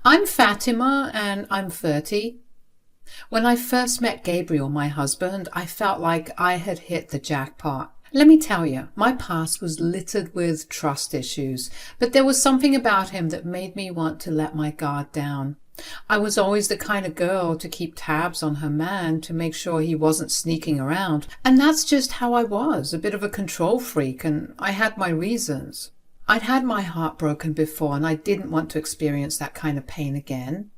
I'm Fatima and I'm 30. When I first met Gabriel, my husband, I felt like I had hit the jackpot. Let me tell you, my past was littered with trust issues, but there was something about him that made me want to let my guard down. I was always the kind of girl to keep tabs on her man to make sure he wasn't sneaking around, and that's just how I was, a bit of a control freak, and I had my reasons. I'd had my heart broken before and I didn't want to experience that kind of pain again.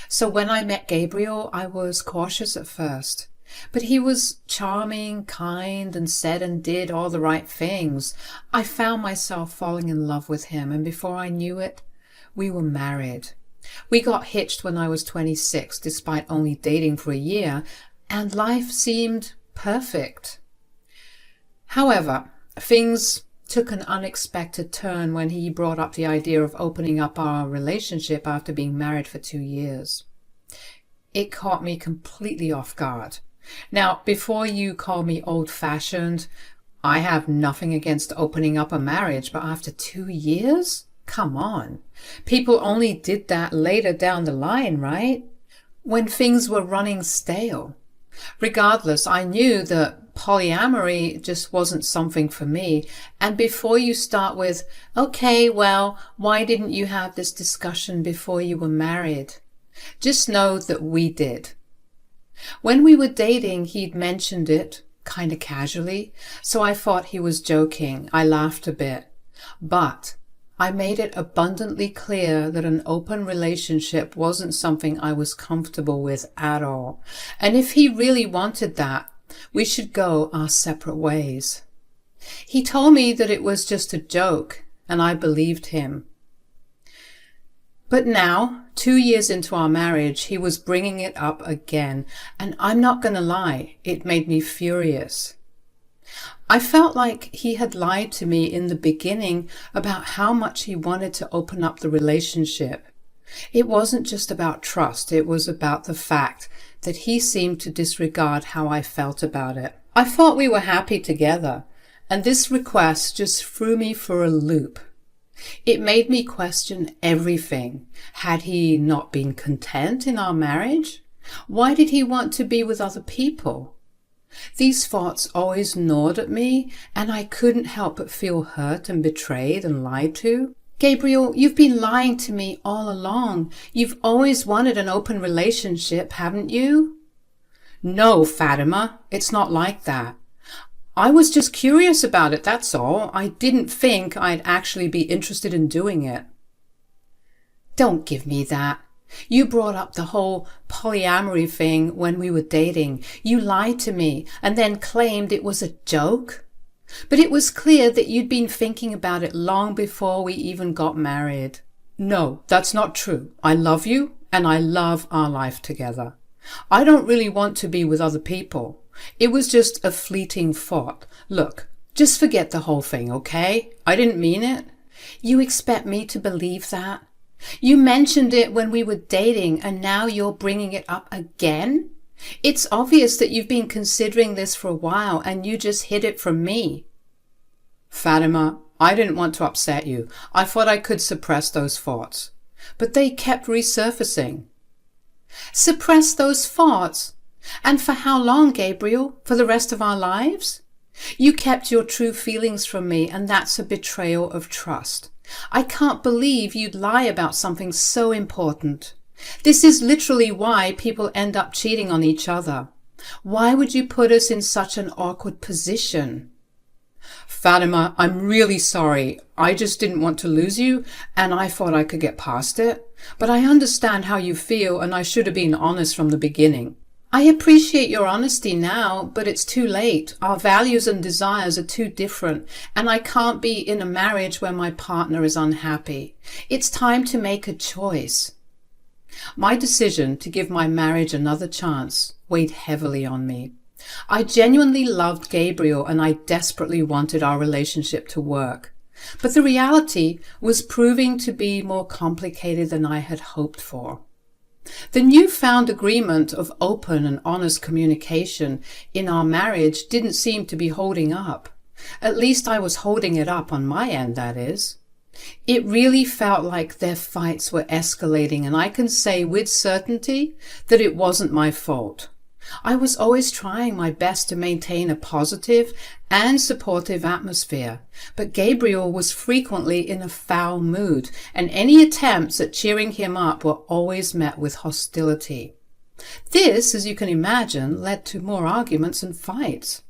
So when I met Gabriel, I was cautious at first. But he was charming, kind, and said and did all the right things. I found myself falling in love with him, and before I knew it, we were married. We got hitched when I was 26, despite only dating for a year, and life seemed perfect. However, things took an unexpected turn when he brought up the idea of opening up our relationship after being married for 2 years. It caught me completely off guard. Now, before you call me old-fashioned, I have nothing against opening up a marriage, but after 2 years? Come on. People only did that later down the line, right? When things were running stale. Regardless, I knew that polyamory just wasn't something for me. And before you start with, okay, well, why didn't you have this discussion before you were married? Just know that we did. When we were dating, he'd mentioned it, kind of casually, so I thought he was joking. I laughed a bit. But I made it abundantly clear that an open relationship wasn't something I was comfortable with at all. And if he really wanted that, we should go our separate ways. He told me that it was just a joke, and I believed him. But now, 2 years into our marriage, he was bringing it up again, and I'm not going to lie, it made me furious. I felt like he had lied to me in the beginning about how much he wanted to open up the relationship. It wasn't just about trust, it was about the fact that he seemed to disregard how I felt about it. I thought we were happy together, and this request just threw me for a loop. It made me question everything. Had he not been content in our marriage? Why did he want to be with other people? These thoughts always gnawed at me, and I couldn't help but feel hurt and betrayed and lied to. Gabriel, you've been lying to me all along. You've always wanted an open relationship, haven't you? No, Fatima, it's not like that. I was just curious about it, that's all. I didn't think I'd actually be interested in doing it. Don't give me that. You brought up the whole polyamory thing when we were dating. You lied to me and then claimed it was a joke. But it was clear that you'd been thinking about it long before we even got married. No, that's not true. I love you and I love our life together. I don't really want to be with other people. It was just a fleeting thought. Look, just forget the whole thing, okay? I didn't mean it. You expect me to believe that? You mentioned it when we were dating and now you're bringing it up again? It's obvious that you've been considering this for a while and you just hid it from me. Fatima, I didn't want to upset you. I thought I could suppress those thoughts. But they kept resurfacing. Suppress those thoughts? And for how long, Gabriel? For the rest of our lives? You kept your true feelings from me, and that's a betrayal of trust. I can't believe you'd lie about something so important. This is literally why people end up cheating on each other. Why would you put us in such an awkward position? Fatima, I'm really sorry. I just didn't want to lose you, and I thought I could get past it. But I understand how you feel, and I should have been honest from the beginning. I appreciate your honesty now, but it's too late. Our values and desires are too different, and I can't be in a marriage where my partner is unhappy. It's time to make a choice. My decision to give my marriage another chance weighed heavily on me. I genuinely loved Gabriel and I desperately wanted our relationship to work. But the reality was proving to be more complicated than I had hoped for. The newfound agreement of open and honest communication in our marriage didn't seem to be holding up. At least I was holding it up on my end, that is. It really felt like their fights were escalating, and I can say with certainty that it wasn't my fault. I was always trying my best to maintain a positive and supportive atmosphere, but Gabriel was frequently in a foul mood, and any attempts at cheering him up were always met with hostility. This, as you can imagine, led to more arguments and fights.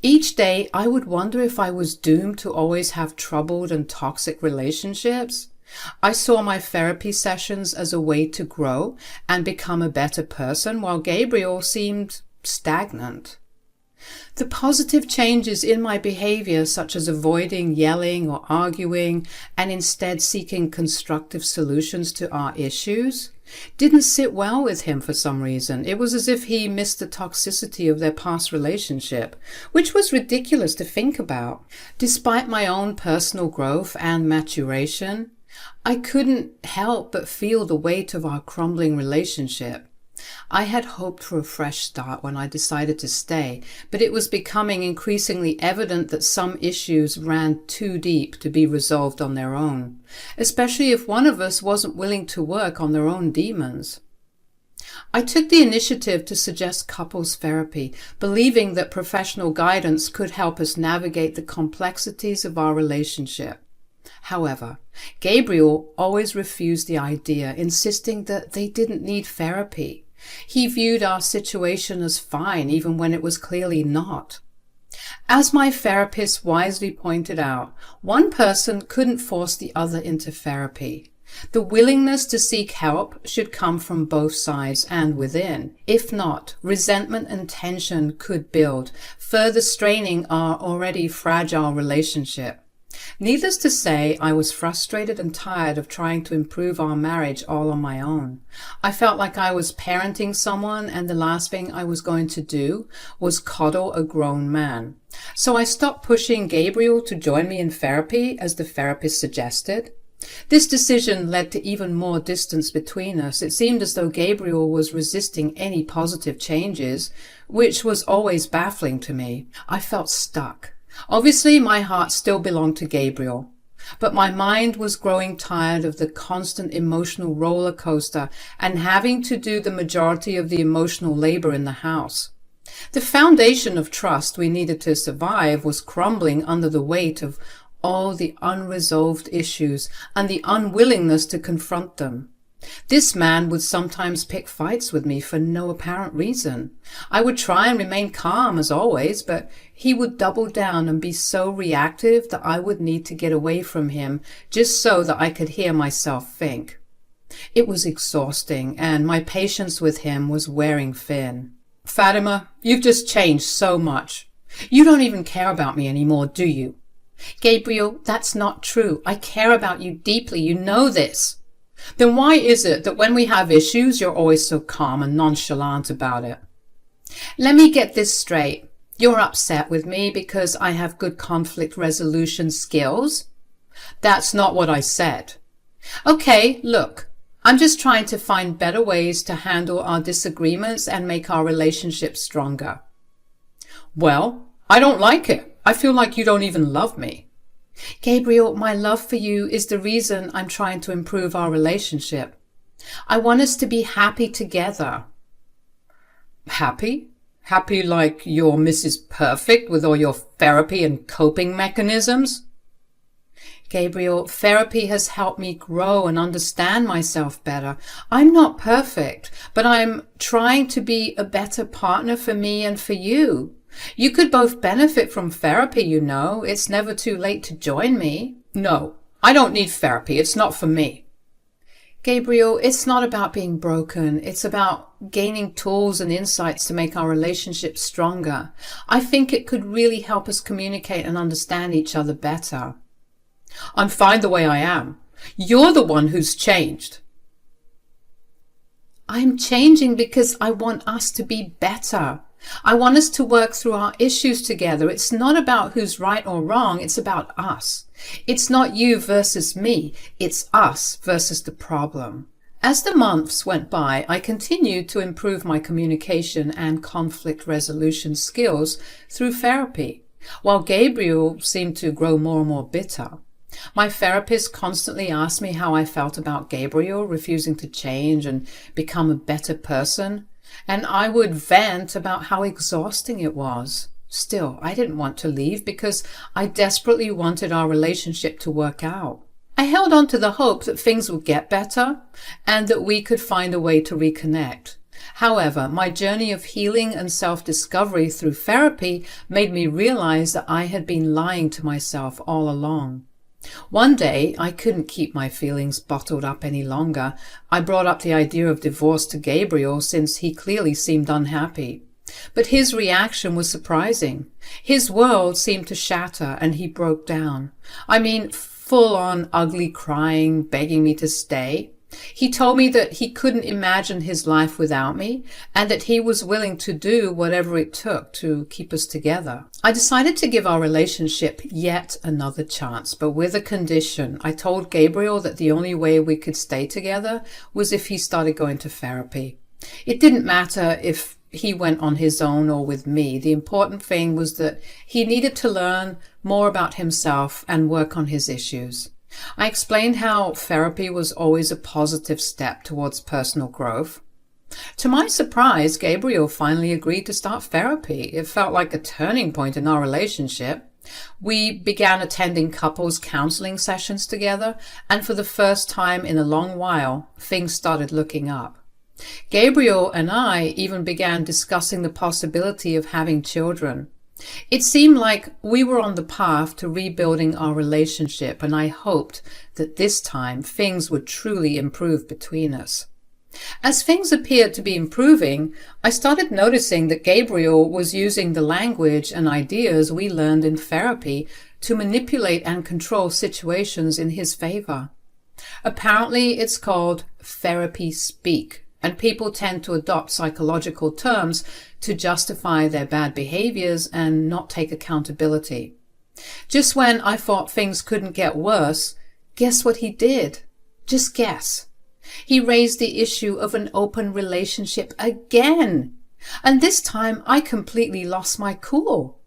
Each day I would wonder if I was doomed to always have troubled and toxic relationships. I saw my therapy sessions as a way to grow and become a better person, while Gabriel seemed stagnant. The positive changes in my behavior, such as avoiding yelling or arguing and instead seeking constructive solutions to our issues, didn't sit well with him for some reason. It was as if he missed the toxicity of their past relationship, which was ridiculous to think about. Despite my own personal growth and maturation, I couldn't help but feel the weight of our crumbling relationship. I had hoped for a fresh start when I decided to stay, but it was becoming increasingly evident that some issues ran too deep to be resolved on their own, especially if one of us wasn't willing to work on their own demons. I took the initiative to suggest couples therapy, believing that professional guidance could help us navigate the complexities of our relationship. However, Gabriel always refused the idea, insisting that they didn't need therapy. He viewed our situation as fine, even when it was clearly not. As my therapist wisely pointed out, one person couldn't force the other into therapy. The willingness to seek help should come from both sides and within. If not, resentment and tension could build, further straining our already fragile relationship. Needless to say, I was frustrated and tired of trying to improve our marriage all on my own. I felt like I was parenting someone, and the last thing I was going to do was coddle a grown man. So I stopped pushing Gabriel to join me in therapy, as the therapist suggested. This decision led to even more distance between us. It seemed as though Gabriel was resisting any positive changes, which was always baffling to me. I felt stuck. Obviously, my heart still belonged to Gabriel, but my mind was growing tired of the constant emotional roller coaster and having to do the majority of the emotional labor in the house. The foundation of trust we needed to survive was crumbling under the weight of all the unresolved issues and the unwillingness to confront them. This man would sometimes pick fights with me for no apparent reason. I would try and remain calm as always, but he would double down and be so reactive that I would need to get away from him just so that I could hear myself think. It was exhausting, and my patience with him was wearing thin. Fatima, you've just changed so much. You don't even care about me anymore, do you? Gabriel, that's not true. I care about you deeply. You know this. Then why is it that when we have issues, you're always so calm and nonchalant about it? Let me get this straight. You're upset with me because I have good conflict resolution skills? That's not what I said. Okay, look, I'm just trying to find better ways to handle our disagreements and make our relationship stronger. Well, I don't like it. I feel like you don't even love me. Gabriel, my love for you is the reason I'm trying to improve our relationship. I want us to be happy together. Happy? Happy like you're Mrs. Perfect with all your therapy and coping mechanisms? Gabriel, therapy has helped me grow and understand myself better. I'm not perfect, but I'm trying to be a better partner for me and for you. You could both benefit from therapy, you know. It's never too late to join me. No, I don't need therapy. It's not for me. Gabriel, it's not about being broken. It's about gaining tools and insights to make our relationship stronger. I think it could really help us communicate and understand each other better. I'm fine the way I am. You're the one who's changed. I'm changing because I want us to be better. I want us to work through our issues together. It's not about who's right or wrong. It's about us. It's not you versus me. It's us versus the problem. As the months went by, I continued to improve my communication and conflict resolution skills through therapy, while Gabriel seemed to grow more and more bitter. My therapist constantly asked me how I felt about Gabriel refusing to change and become a better person, and I would vent about how exhausting it was. Still, I didn't want to leave because I desperately wanted our relationship to work out. I held on to the hope that things would get better and that we could find a way to reconnect. However, my journey of healing and self-discovery through therapy made me realize that I had been lying to myself all along. One day, I couldn't keep my feelings bottled up any longer. I brought up the idea of divorce to Gabriel since he clearly seemed unhappy. But his reaction was surprising. His world seemed to shatter and he broke down. I mean, full-on ugly crying, begging me to stay. He told me that he couldn't imagine his life without me and that he was willing to do whatever it took to keep us together. I decided to give our relationship yet another chance, but with a condition. I told Gabriel that the only way we could stay together was if he started going to therapy. It didn't matter if he went on his own or with me. The important thing was that he needed to learn more about himself and work on his issues. I explained how therapy was always a positive step towards personal growth. To my surprise, Gabriel finally agreed to start therapy. It felt like a turning point in our relationship. We began attending couples counseling sessions together, and for the first time in a long while, things started looking up. Gabriel and I even began discussing the possibility of having children. It seemed like we were on the path to rebuilding our relationship, and I hoped that this time things would truly improve between us. As things appeared to be improving, I started noticing that Gabriel was using the language and ideas we learned in therapy to manipulate and control situations in his favor. Apparently, it's called therapy speak, and people tend to adopt psychological terms to justify their bad behaviors and not take accountability. Just when I thought things couldn't get worse, guess what he did? Just guess. He raised the issue of an open relationship again. And this time I completely lost my cool.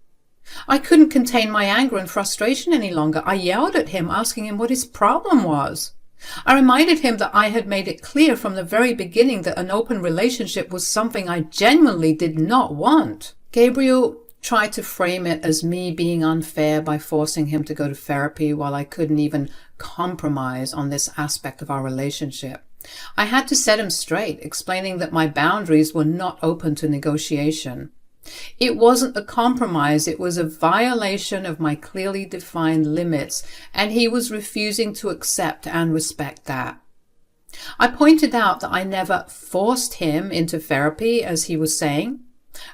I couldn't contain my anger and frustration any longer. I yelled at him, asking him what his problem was. I reminded him that I had made it clear from the very beginning that an open relationship was something I genuinely did not want. Gabriel tried to frame it as me being unfair by forcing him to go to therapy while I couldn't even compromise on this aspect of our relationship. I had to set him straight, explaining that my boundaries were not open to negotiation. It wasn't a compromise, it was a violation of my clearly defined limits, and he was refusing to accept and respect that. I pointed out that I never forced him into therapy, as he was saying,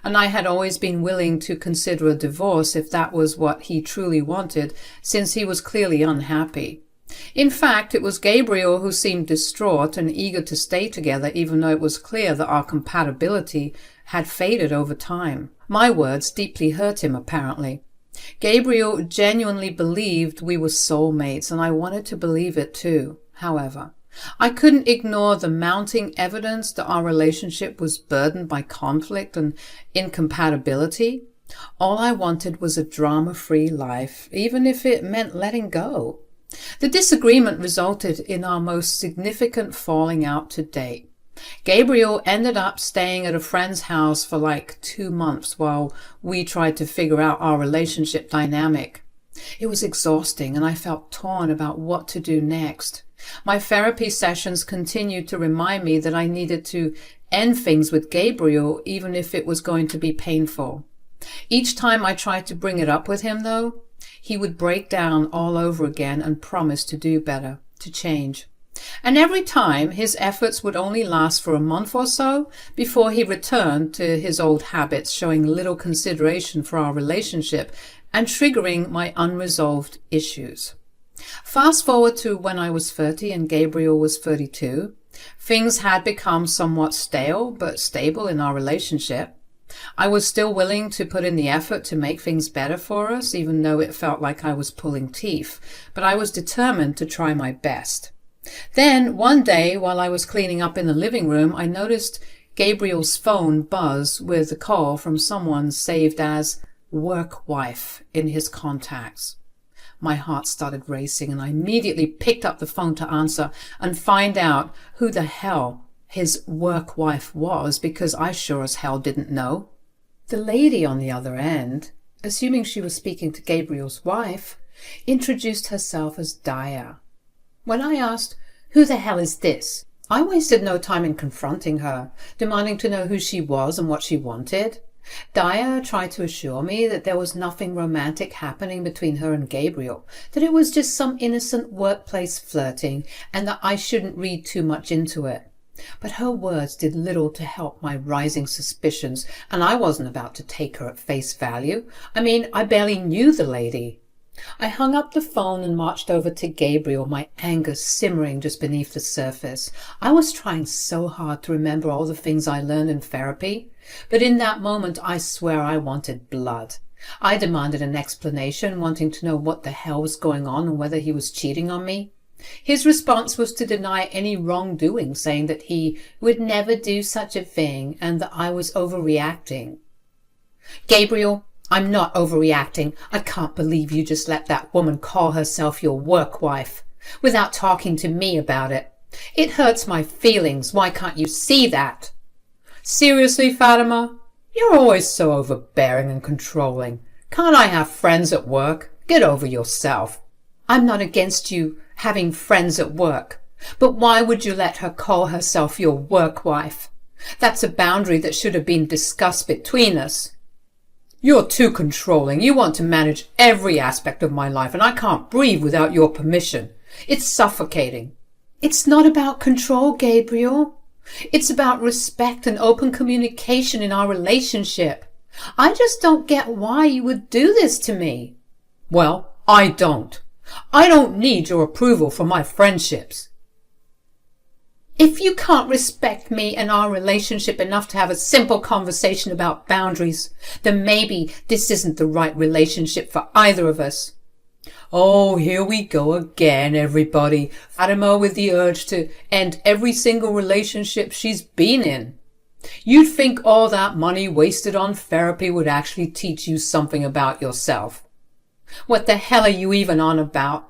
and I had always been willing to consider a divorce if that was what he truly wanted, since he was clearly unhappy. In fact, it was Gabriel who seemed distraught and eager to stay together, even though it was clear that our compatibility had faded over time. My words deeply hurt him, apparently. Gabriel genuinely believed we were soulmates, and I wanted to believe it too. However, I couldn't ignore the mounting evidence that our relationship was burdened by conflict and incompatibility. All I wanted was a drama-free life, even if it meant letting go. The disagreement resulted in our most significant falling out to date. Gabriel ended up staying at a friend's house for like 2 months while we tried to figure out our relationship dynamic. It was exhausting, and I felt torn about what to do next. My therapy sessions continued to remind me that I needed to end things with Gabriel, even if it was going to be painful. Each time I tried to bring it up with him, though, he would break down all over again and promise to do better, to change. And every time, his efforts would only last for a month or so before he returned to his old habits, showing little consideration for our relationship and triggering my unresolved issues. Fast forward to when I was 30 and Gabriel was 32. Things had become somewhat stale but stable in our relationship. I was still willing to put in the effort to make things better for us, even though it felt like I was pulling teeth, but I was determined to try my best. Then, one day, while I was cleaning up in the living room, I noticed Gabriel's phone buzz with a call from someone saved as work wife in his contacts. My heart started racing, and I immediately picked up the phone to answer and find out who the hell his work wife was, because I sure as hell didn't know. The lady on the other end, assuming she was speaking to Gabriel's wife, introduced herself as Daya. When I asked, "Who the hell is this?" I wasted no time in confronting her, demanding to know who she was and what she wanted. Daya tried to assure me that there was nothing romantic happening between her and Gabriel, that it was just some innocent workplace flirting, and that I shouldn't read too much into it. But her words did little to help my rising suspicions, and I wasn't about to take her at face value. I mean, I barely knew the lady. I hung up the phone and marched over to Gabriel, my anger simmering just beneath the surface. I was trying so hard to remember all the things I learned in therapy, but in that moment I swear I wanted blood. I demanded an explanation, wanting to know what the hell was going on and whether he was cheating on me. His response was to deny any wrongdoing, saying that he would never do such a thing and that I was overreacting. "Gabriel, I'm not overreacting. I can't believe you just let that woman call herself your work wife without talking to me about it. It hurts my feelings. Why can't you see that?" "Seriously, Fatima? You're always so overbearing and controlling. Can't I have friends at work? Get over yourself." "I'm not against you having friends at work, but why would you let her call herself your work wife? That's a boundary that should have been discussed between us." "You're too controlling. You want to manage every aspect of my life, and I can't breathe without your permission. It's suffocating." "It's not about control, Gabriel. It's about respect and open communication in our relationship. I just don't get why you would do this to me." "Well, I don't. I don't need your approval for my friendships." "If you can't respect me and our relationship enough to have a simple conversation about boundaries, then maybe this isn't the right relationship for either of us." "Oh, here we go again, everybody. Fatima with the urge to end every single relationship she's been in. You'd think all that money wasted on therapy would actually teach you something about yourself. What the hell are you even on about?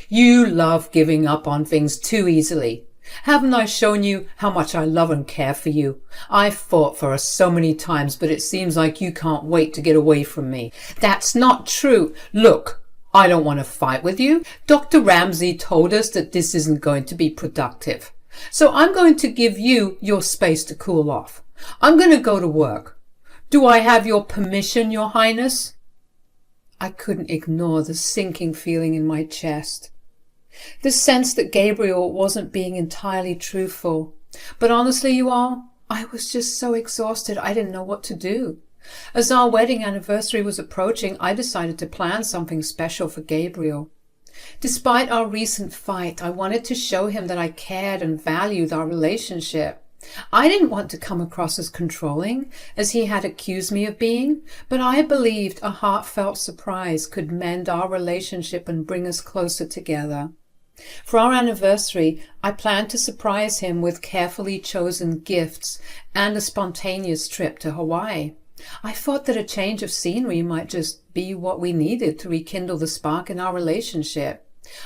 You love giving up on things too easily. Haven't I shown you how much I love and care for you? I've fought for us so many times, but it seems like you can't wait to get away from me." "That's not true. Look, I don't want to fight with you. Dr. Ramsey told us that this isn't going to be productive. So I'm going to give you your space to cool off. I'm going to go to work. Do I have your permission, Your Highness?" I couldn't ignore the sinking feeling in my chest. The sense that Gabriel wasn't being entirely truthful. But honestly, you all, I was just so exhausted I didn't know what to do. As our wedding anniversary was approaching, I decided to plan something special for Gabriel. Despite our recent fight, I wanted to show him that I cared and valued our relationship. I didn't want to come across as controlling, as he had accused me of being, but I believed a heartfelt surprise could mend our relationship and bring us closer together. For our anniversary, I planned to surprise him with carefully chosen gifts and a spontaneous trip to Hawaii. I thought that a change of scenery might just be what we needed to rekindle the spark in our relationship.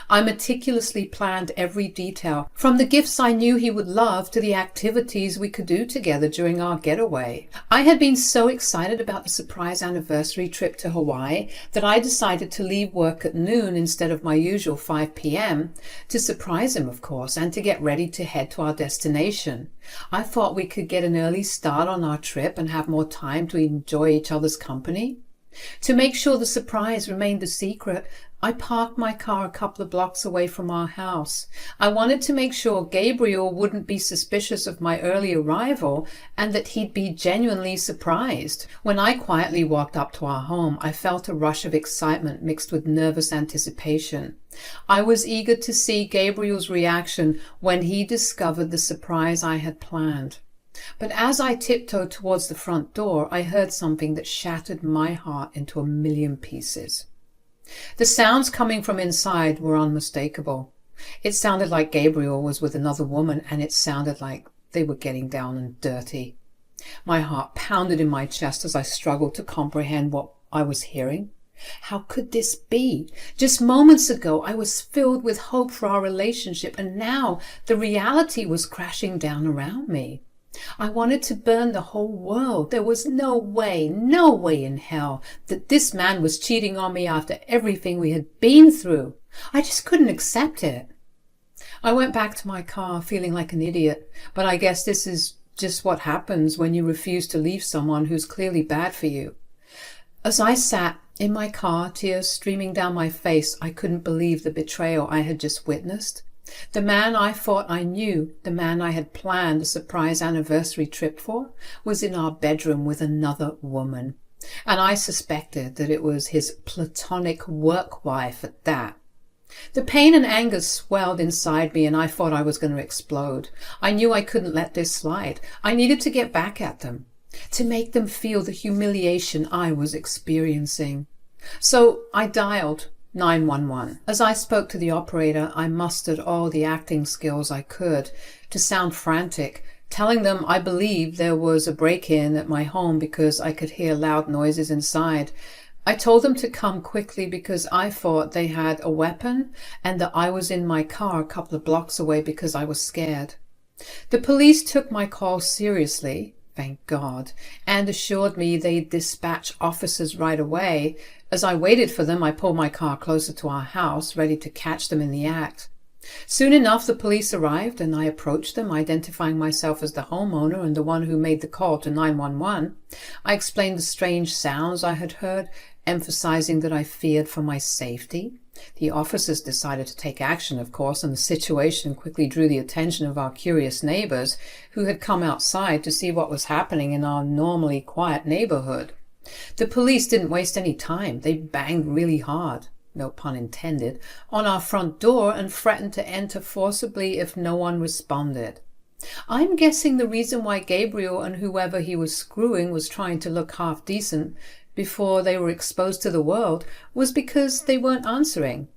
I meticulously planned every detail, from the gifts I knew he would love to the activities we could do together during our getaway. I had been so excited about the surprise anniversary trip to Hawaii that I decided to leave work at noon instead of my usual 5 p.m. to surprise him, of course, and to get ready to head to our destination. I thought we could get an early start on our trip and have more time to enjoy each other's company. To make sure the surprise remained a secret, I parked my car a couple of blocks away from our house. I wanted to make sure Gabriel wouldn't be suspicious of my early arrival and that he'd be genuinely surprised. When I quietly walked up to our home, I felt a rush of excitement mixed with nervous anticipation. I was eager to see Gabriel's reaction when he discovered the surprise I had planned. But as I tiptoed towards the front door, I heard something that shattered my heart into a million pieces. The sounds coming from inside were unmistakable. It sounded like Gabriel was with another woman, and it sounded like they were getting down and dirty. My heart pounded in my chest as I struggled to comprehend what I was hearing. How could this be? Just moments ago, I was filled with hope for our relationship, and now the reality was crashing down around me. I wanted to burn the whole world. There was no way in hell that this man was cheating on me after everything we had been through. I just couldn't accept it. I went back to my car feeling like an idiot, but I guess this is just what happens when you refuse to leave someone who's clearly bad for you. As I sat in my car, tears streaming down my face, I couldn't believe the betrayal I had just witnessed. The man I thought I knew, the man I had planned a surprise anniversary trip for, was in our bedroom with another woman. And I suspected that it was his platonic work wife at that. The pain and anger swelled inside me, and I thought I was going to explode. I knew I couldn't let this slide. I needed to get back at them, to make them feel the humiliation I was experiencing. So I dialed 911. As I spoke to the operator, I mustered all the acting skills I could to sound frantic, telling them I believed there was a break-in at my home because I could hear loud noises inside. I told them to come quickly because I thought they had a weapon and that I was in my car a couple of blocks away because I was scared. The police took my call seriously, thank God, and assured me they'd dispatch officers right away. As I waited for them, I pulled my car closer to our house, ready to catch them in the act. Soon enough, the police arrived, and I approached them, identifying myself as the homeowner and the one who made the call to 911. I explained the strange sounds I had heard, emphasizing that I feared for my safety. The officers decided to take action, of course, and the situation quickly drew the attention of our curious neighbors, who had come outside to see what was happening in our normally quiet neighborhood. The police didn't waste any time. They banged really hard, no pun intended, on our front door and threatened to enter forcibly if no one responded. I'm guessing the reason why Gabriel and whoever he was screwing was trying to look half decent before they were exposed to the world was because they weren't answering.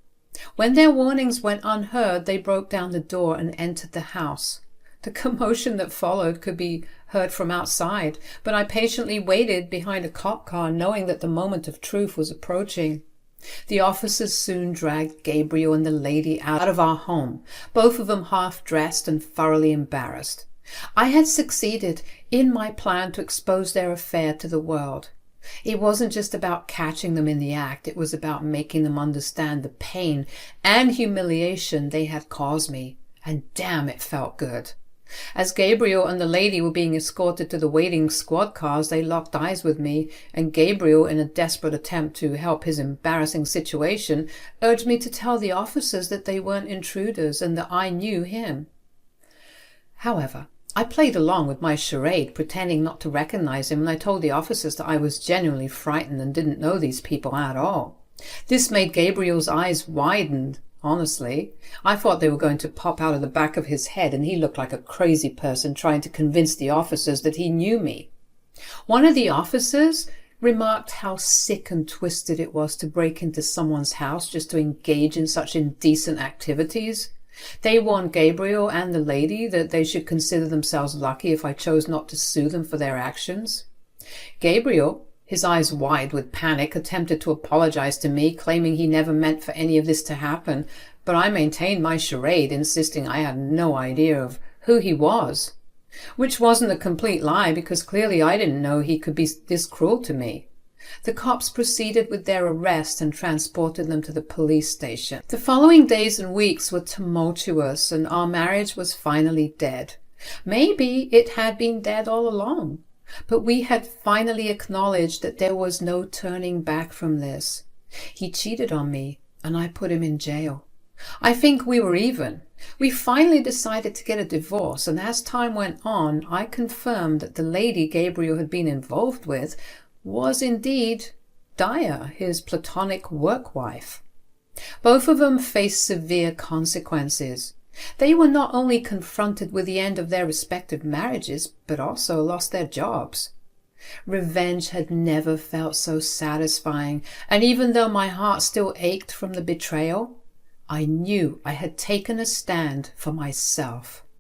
When their warnings went unheard, they broke down the door and entered the house. The commotion that followed could be heard from outside, but I patiently waited behind a cop car, knowing that the moment of truth was approaching. The officers soon dragged Gabriel and the lady out of our home, both of them half-dressed and thoroughly embarrassed. I had succeeded in my plan to expose their affair to the world. It wasn't just about catching them in the act, it was about making them understand the pain and humiliation they had caused me, and damn, it felt good. As Gabriel and the lady were being escorted to the waiting squad cars, they locked eyes with me, and Gabriel, in a desperate attempt to help his embarrassing situation, urged me to tell the officers that they weren't intruders and that I knew him. However, I played along with my charade, pretending not to recognize him, and I told the officers that I was genuinely frightened and didn't know these people at all. This made Gabriel's eyes widen. Honestly, I thought they were going to pop out of the back of his head, and he looked like a crazy person trying to convince the officers that he knew me. One of the officers remarked how sick and twisted it was to break into someone's house just to engage in such indecent activities. They warned Gabriel and the lady that they should consider themselves lucky if I chose not to sue them for their actions. Gabriel, his eyes wide with panic, attempted to apologize to me, claiming he never meant for any of this to happen, but I maintained my charade, insisting I had no idea of who he was. Which wasn't a complete lie, because clearly I didn't know he could be this cruel to me. The cops proceeded with their arrest and transported them to the police station. The following days and weeks were tumultuous, and our marriage was finally dead. Maybe it had been dead all along. But we had finally acknowledged that there was no turning back from this. He cheated on me, and I put him in jail. I think we were even. We finally decided to get a divorce, and as time went on, I confirmed that the lady Gabriel had been involved with was indeed Daya, his platonic work wife. Both of them faced severe consequences. They were not only confronted with the end of their respective marriages, but also lost their jobs. Revenge had never felt so satisfying, and even though my heart still ached from the betrayal, I knew I had taken a stand for myself.